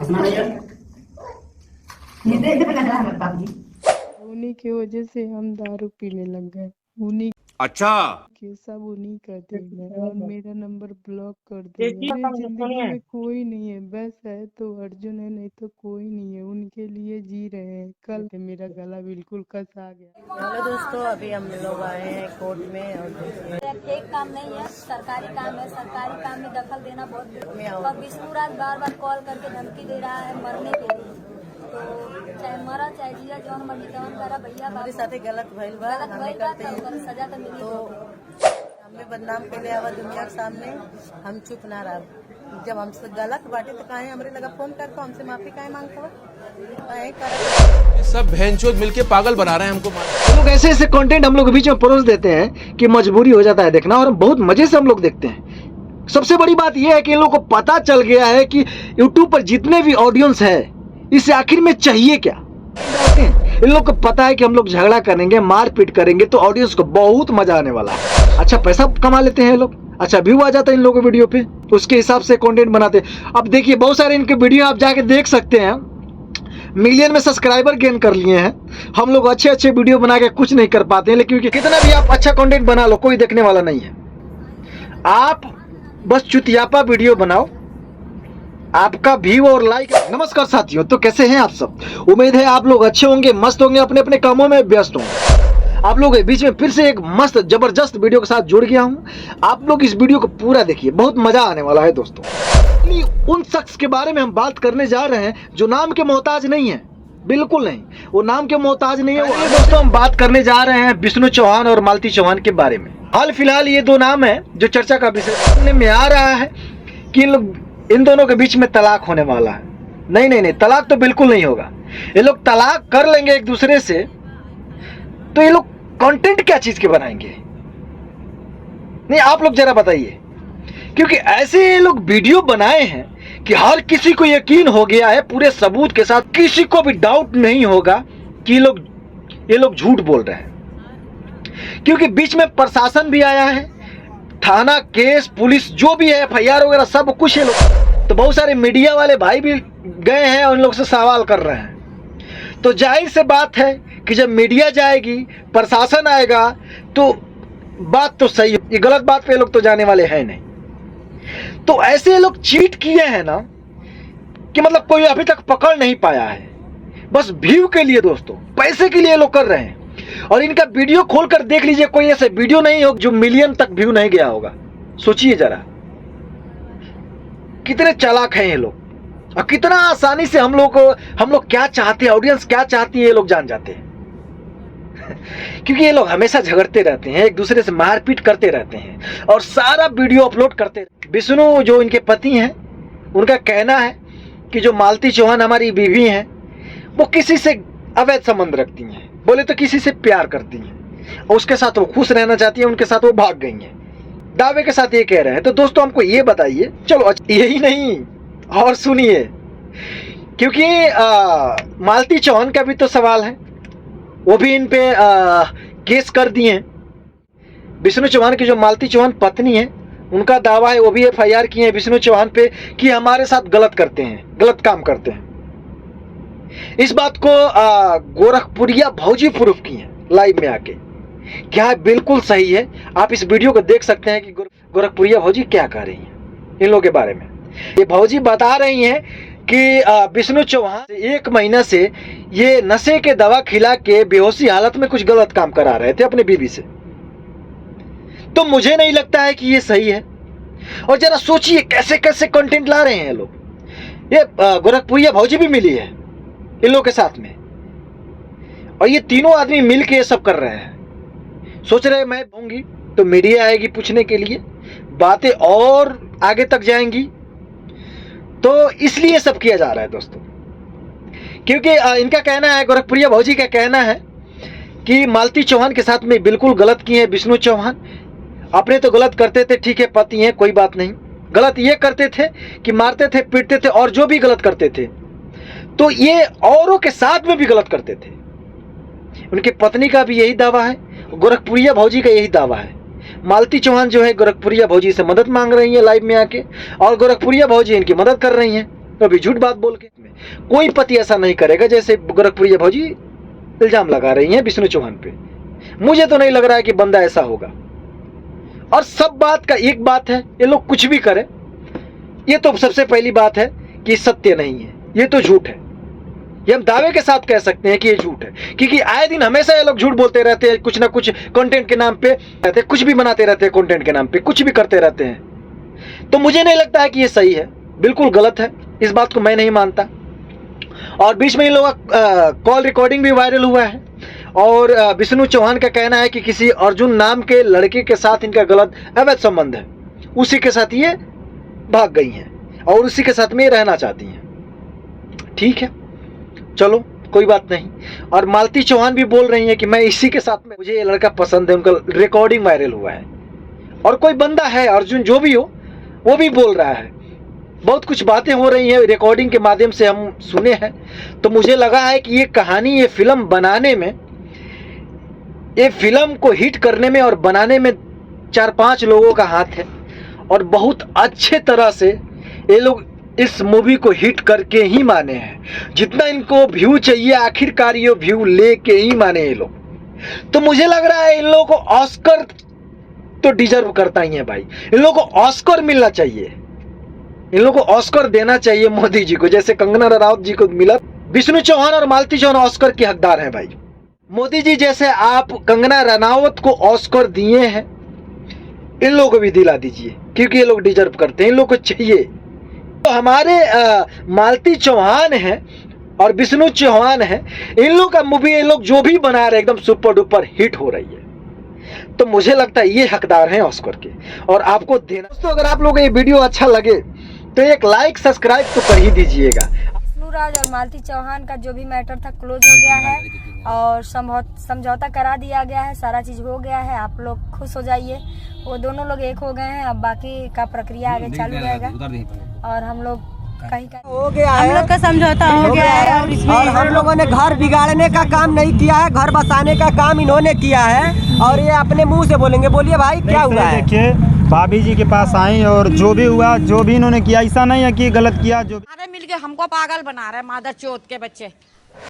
उन्हीं की वजह से हम दारू पीने लग गए। उन्हीं अच्छा के सब उन्हीं का देन है और मेरा नंबर ब्लॉक कर दिया। मेरी जिंदगी में कोई नहीं है, बस है तो अर्जुन है, नहीं तो कोई नहीं है। उनके लिए जी रहे हैं। कल मेरा गला बिल्कुल कस आ गया। हेलो दोस्तों, अभी हम लोग आए हैं कोर्ट में और फेक काम नहीं है, सरकारी काम है। सरकारी काम में दखल देना बहुत और विष्णु राज बार बार कॉल करके धमकी दे रहा है मरने के लिए। तो चाहे मरा चाहे जिया, जौन मर्जी तौन करा भैया। हमारे साथ गलत भइल बा, हमें करते हैं सजा तो मिली। तो हमें बदनाम के लिए आवा दुनिया के सामने, हम चुप ना रहा। जब हमसे गलत बाटे तो काहे हमरे लगा फोन करके हमसे माफी काहे मांगो, काहे कर सब बहनचोद मिलके पागल बना रहे हैं हमको। हम लोग ऐसे ऐसे कंटेंट हम लोग बीच में परोस देते हैं कि मजबूरी हो जाता है देखना, और बहुत मजे से हम लोग देखते हैं। सबसे बड़ी बात यह है कि इन लोगों को पता चल गया है कि YouTube पर जितने भी ऑडियंस है, इसे आखिर में चाहिए क्या। इन लोग को पता है कि हम लोग झगड़ा करेंगे, मारपीट करेंगे तो ऑडियंस को बहुत मजा आने वाला है। अच्छा पैसा कमा लेते हैं लोग, अच्छा व्यू आ जाता है इन लोगों के वीडियो पे, उसके हिसाब से कंटेंट बनाते हैं। अब देखिए बहुत सारे इनके वीडियो आप जाके देख सकते हैं, मिलियन में सब्सक्राइबर गेन कर लिए हैं। हम लोग अच्छे अच्छे वीडियो बना के कुछ नहीं कर पाते हैं, लेकिन कितना भी आप अच्छा कंटेंट बना लो कोई देखने वाला नहीं है। आप बस चुतियापा वीडियो बनाओ, आपका व्यू और लाइक। नमस्कार साथियों, तो कैसे हैं आप सब? उम्मीद है आप लोग अच्छे होंगे, मस्त होंगे, अपने अपने कामों में व्यस्त होंगे। आप लोग के बीच में फिर से एक मस्त जबरदस्त वीडियो के साथ जुड़ गया हूं। आप लोग इस वीडियो को पूरा देखिए, बहुत मजा आने वाला है दोस्तों। उन शख्स के बारे में हम बात करने जा रहे हैं जो नाम के मोहताज नहीं है, बिल्कुल नहीं, वो नाम के मोहताज नहीं है। दोस्तों हम बात करने जा रहे हैं विष्णु चौहान और मालती चौहान के बारे में। हाल फिलहाल ये दो नाम है जो चर्चा का विषय सुनने में आ रहा है कि इन दोनों के बीच में तलाक होने वाला है। नहीं नहीं नहीं, तलाक तो बिल्कुल नहीं होगा। ये लोग तलाक कर लेंगे एक दूसरे से, तो ये लोग कंटेंट क्या चीज के बनाएंगे? नहीं आप लोग जरा बताइए, क्योंकि ऐसे ये लोग वीडियो बनाए हैं कि हर किसी को यकीन हो गया है पूरे सबूत के साथ, किसी को भी डाउट नहीं होगा कि ये लोग झूठ बोल रहे हैं। क्योंकि बीच में प्रशासन भी आया है, थाना केस पुलिस जो भी है FIR वगैरह सब कुछ है लोग। तो बहुत सारे मीडिया वाले भाई भी गए हैं और उन लोग से सवाल कर रहे हैं। तो जाहिर से बात है कि जब मीडिया जाएगी, प्रशासन आएगा, तो बात तो सही है। ये गलत बात पे लोग तो जाने वाले हैं नहीं। तो ऐसे लोग चीट किए हैं ना कि मतलब कोई अभी तक पकड़ नहीं पाया है। बस व्यू के लिए दोस्तों, पैसे के लिए लोग कर रहे हैं। और इनका वीडियो खोलकर देख लीजिए, कोई ऐसे वीडियो नहीं हो जो मिलियन तक व्यू नहीं गया होगा। सोचिए जरा कितने चालाक हैं ये लोग, और कितना आसानी से हम लोग क्या चाहते हैं, ऑडियंस क्या चाहती है, ये लोग जान जाते हैं। क्योंकि ये लोग हमेशा झगड़ते रहते हैं, एक दूसरे से मारपीट करते रहते हैं और सारा वीडियो अपलोड करते रहते हैं। विष्णु जो इनके पति हैं, उनका कहना है कि जो मालती चौहान हमारी बीवी हैं, वो किसी से अवैध संबंध रखती हैं, बोले तो किसी से प्यार करती हैं और उसके साथ वो खुश रहना चाहती है, उनके साथ वो भाग गई हैं। दावे के साथ ये कह रहे हैं। तो दोस्तों हमको ये बताइए, चलो यही नहीं और सुनिए, क्योंकि मालती चौहान का भी तो सवाल है, वो भी इन पे केस कर दिए हैं। विष्णु चौहान की जो मालती चौहान पत्नी है, उनका दावा है, वो भी FIR किए हैं विष्णु चौहान पे कि हमारे साथ गलत करते हैं, गलत काम करते हैं। इस बात को गोरखपुरिया भौजी प्रूफ की है लाइव में आके। क्या बिल्कुल सही है, आप इस वीडियो को देख सकते हैं कि गोरखपुरिया भौजी क्या कह रही हैं इन लोगों के बारे में। ये भौजी बता रही हैं कि विष्णु चौहान 1 महीना से ये नशे के दवा खिला के बेहोशी हालत में कुछ गलत काम करा रहे थे अपनी बीवी से। तो मुझे नहीं लगता है कि ये सही है। और जरा सोचिए कैसे कैसे कंटेंट ला रहे हैं लोग। ये गोरखपुरिया भौजी भी मिली है इन लोगों के साथ में, और ये तीनों आदमी मिलके ये सब कर रहे हैं। सोच रहे मैं होंगी तो मीडिया आएगी पूछने के लिए, बातें और आगे तक जाएंगी, तो इसलिए सब किया जा रहा है दोस्तों। क्योंकि इनका कहना है, गोरखपुरिया भौजी का कहना है कि मालती चौहान के साथ में बिल्कुल गलत किए हैं विष्णु चौहान। अपने तो गलत करते थे, ठीक है पति हैं कोई बात नहीं, गलत ये करते थे कि मारते थे, पीटते थे और जो भी गलत करते थे, तो ये औरों के साथ में भी गलत करते थे। उनकी पत्नी का भी यही दावा है, गोरखपुरिया भौजी का यही दावा है। मालती चौहान जो है गोरखपुरिया भौजी से मदद मांग रही है लाइव में आके, और गोरखपुरिया भौजी इनकी मदद कर रही हैं। तो भी झूठ बात बोल के। कोई पति ऐसा नहीं करेगा जैसे गोरखपुरी भौजी इल्जाम लगा रही हैं विष्णु चौहान पे। मुझे तो नहीं लग रहा है कि बंदा ऐसा होगा। और सब बात का एक बात है, ये लोग कुछ भी करें, ये तो सबसे पहली बात है कि सत्य नहीं है, ये तो झूठ है। ये हम दावे के साथ कह सकते हैं कि ये झूठ है, क्योंकि आए दिन हमेशा ये लोग झूठ बोलते रहते हैं, कुछ ना कुछ कंटेंट के नाम पे रहते, कुछ भी बनाते रहते हैं, कंटेंट के नाम पे कुछ भी करते रहते हैं। तो मुझे नहीं लगता है कि ये सही है, बिल्कुल गलत है, इस बात को मैं नहीं मानता। और बीच में इन लोगों का कॉल रिकॉर्डिंग भी वायरल हुआ है और विष्णु चौहान का कहना है कि किसी अर्जुन नाम के लड़के के साथ इनका गलत अवैध संबंध है, उसी के साथ ये भाग गई हैं और उसी के साथ में रहना चाहती हैं। ठीक है, चलो कोई बात नहीं। और मालती चौहान भी बोल रही हैं कि मैं इसी के साथ में, मुझे ये लड़का पसंद है, उनका रिकॉर्डिंग वायरल हुआ है। और कोई बंदा है अर्जुन जो भी हो, वो भी बोल रहा है, बहुत कुछ बातें हो रही हैं रिकॉर्डिंग के माध्यम से हम सुने हैं। तो मुझे लगा है कि ये कहानी, ये फिल्म बनाने में, ये फिल्म को हिट करने में और बनाने में 4-5 लोगों का हाथ है और बहुत अच्छे तरह से ये लोग इस मूवी को हिट करके ही माने हैं। जितना इनको व्यू चाहिए आखिरकार ये व्यू लेके ही माने ये लोग। तो मुझे लग रहा है इन लोगों को ऑस्कर तो डिजर्व करता ही है भाई, इन लोगों को ऑस्कर मिलना चाहिए, इन लोगों को ऑस्कर देना चाहिए मोदी जी को, जैसे कंगना रनावत जी को मिला। विष्णु चौहान और मालती चौहान ऑस्कर के हकदार हैं भाई। मोदी जी जैसे आप कंगना रनावत को ऑस्कर दिए हैं, इन लोगों को भी दिला दीजिए, क्योंकि ये लोग डिजर्व करते हैं, इन लोगों को चाहिए। तो हमारे मालती चौहान है और विष्णु चौहान है, इन लोग का मूवी इन लोग जो भी बना रहे एकदम सुपर डुपर हिट हो रही है। तो मुझे लगता है ये हकदार हैं ऑस्कर के और आपको देना। दोस्तों अगर आप लोगों को ये वीडियो अच्छा लगे तो एक लाइक सब्सक्राइब तो कर ही दीजिएगा। विष्णुराज और मालती चौहान का जो भी मैटर था क्लोज हो गया है और समझौता करा दिया गया है, सारा चीज हो गया है। आप लोग खुश हो जाइए, वो दोनों लोग एक हो गए हैं। अब बाकी का प्रक्रिया आगे चालू रहेगा और हम लोग कहीं हो गया है, हम लोग का समझौता हो गया है और इसमें और हम लोगों ने घर बिगाड़ने का काम नहीं किया है, घर बसाने का काम इन्होंने किया है और ये अपने मुंह से बोलेंगे। बोलिए भाई क्या हुआ है? देखिए भाभी जी के पास आई और जो भी हुआ, जो भी इन्होंने किया, ऐसा नहीं है कि गलत किया। जो अरे मिलके हमको पागल बना रहे मादर चोत के बच्चे।